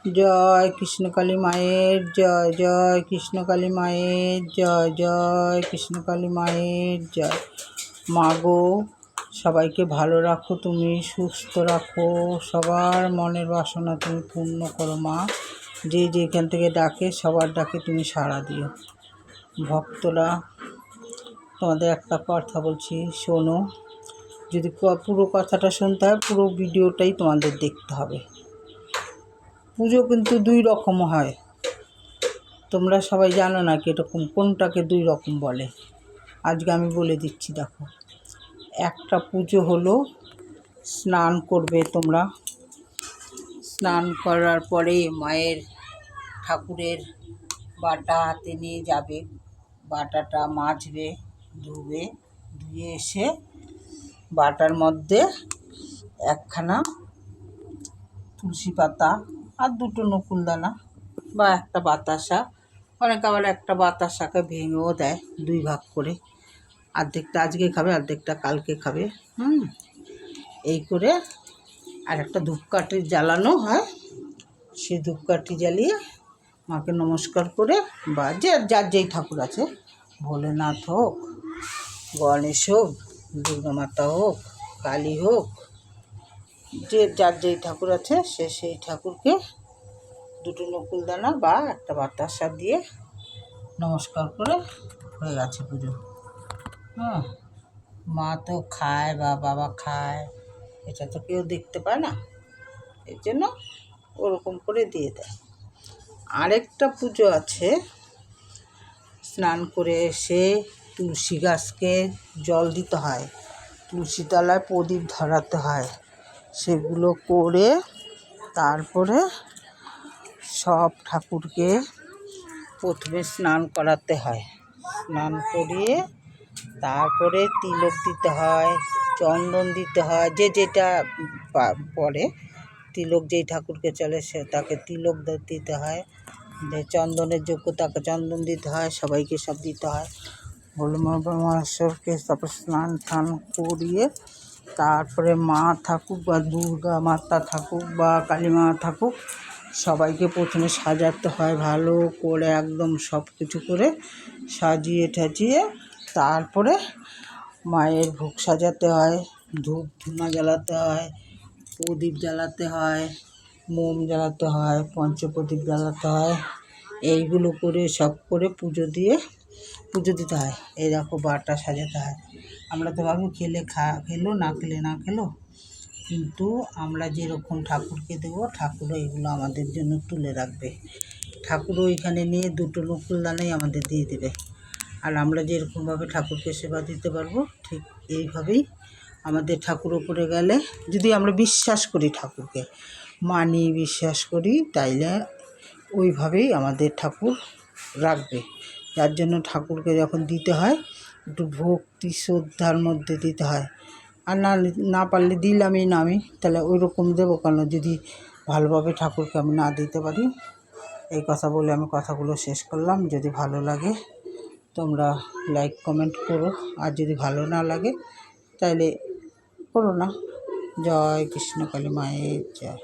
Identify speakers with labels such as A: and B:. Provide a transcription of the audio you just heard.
A: জয় কৃষ্ণকালী মায়ের জয়, জয় কৃষ্ণকালী মায়ের জয়, জয় কৃষ্ণকালী মায়ের জয়। মা গো, সবাইকে ভালো রাখো, তুমি সুস্থ রাখো, সবার মনের বাসনা তুমি পূর্ণ করো মা। যে যেখান থেকে ডাকে সবার ডাকে তুমি সাড়া দিও। ভক্তরা, তোমাদের একটা কথা বলছি, শোনো। যদি পুরো কথাটা শুনতে হয়, পুরো ভিডিওটাই তোমাদের দেখতে হবে। পুজো কিন্তু দুই রকম হয়, তোমরা সবাই জানো না কি এরকম কোনটাকে দুই রকম বলে। আজকে আমি বলে দিচ্ছি। দেখো, একটা পুজো হলো স্নান করবে তোমরা, স্নান করার পরে মায়ের ঠাকুরের বাটা হাতে নিয়ে যাবে, বাটাটা মাজবে, ধুয়ে এসে বাটার মধ্যে একখানা তুলসী পাতা আর দুটো নকুলদানা বা একটা বাতাসা, অনেকে আবার একটা বাতাসাকে ভেঙেও দেয় দুই ভাগ করে, অর্ধেকটা আজকে খাবে অর্ধেকটা কালকে খাবে। এই করে আর একটা ধূপকাঠি জ্বালানো হয়, সেই ধূপকাঠি জ্বালিয়ে মাকে নমস্কার করে, বা যার যেই ঠাকুর আছে, ভোলেনাথ হোক, গণেশ হোক, দুর্গা মাতা হোক, কালী হোক, যে যার যেই ঠাকুর আছে সেই ঠাকুরকে দুটো নকুলদানা বা একটা বাতাসা দিয়ে নমস্কার করে হয়ে গেছে পুজো। মা তো খায় বা বাবা খায়, এটা তো কেউ দেখতে পায় না, এর জন্য ওরকম করে দিয়ে দেয়। আরেকটা পুজো আছে, স্নান করে এসে তুলসী গাছকে জল দিতে হয়, তুলসী তলায় প্রদীপ ধরাতে হয়, সেগুলো করে তারপরে সব ঠাকুরকে প্রথমে স্নান করাতে হয়। স্নান করিয়ে তারপরে তিলক দিতে হয়, চন্দন দিতে হয়, যে যেটা পরে তিলক যেই ঠাকুরকে চলে সে তাকে তিলক দিতে হয়, যে চন্দনের যোগ্য তাকে চন্দন দিতে হয়, সবাইকে সব দিতে হয়। মহেশ্বরকে তারপর স্নান টান করিয়ে তারপরে মা থাকুক বা দুর্গা মাতা থাকুক বা কালী মা থাকুক, সবাইকে প্রথমে সাজাতে হয় ভালো করে, একদম সব কিছু করে সাজিয়ে টাজিয়ে তারপরে মায়ের ভোগ সাজাতে হয়, ধূপ ধুনা জ্বালাতে হয়, প্রদীপ জ্বালাতে হয়, মোম জ্বালাতে হয়, পঞ্চপ্রদীপ জ্বালাতে হয়। এইগুলো করে সব করে পুজো দিতে হয়। এই দেখো, বাটা সাজাতে হয়। আমরা তো ভাবি খেলো, না খেলে না খেলো, কিন্তু আমরা যেরকম ঠাকুরকে দেবো, ঠাকুরও এগুলো আমাদের জন্য তুলে রাখবে। ঠাকুরও এখানে নিয়ে দুটো নকুলদানাই আমাদের দিয়ে দেবে। আর আমরা যেরকমভাবে ঠাকুরকে সেবা দিতে পারবো, ঠিক এইভাবেই আমাদের ঠাকুর উপরে গেলে, যদি আমরা বিশ্বাস করি ঠাকুরকে, মানি বিশ্বাস করি, তাইলে ওইভাবেই আমাদের ঠাকুর রাখবে। যার জন্য ঠাকুরকে যখন দিতে হয় একটু ভক্তি শ্রদ্ধার মধ্যে দিতে হয়। আর না পারলে দিলামই না আমি, তাহলে ওই রকম দেবো কেন যদি ভালোভাবে ঠাকুরকে আমি না দিতে পারি। এই কথা বলে আমি কথাগুলো শেষ করলাম। যদি ভালো লাগে তোমরা লাইক কমেন্ট করো, আর যদি ভালো না লাগে তাহলে করো না। জয় কৃষ্ণকালী মায়ের জয়।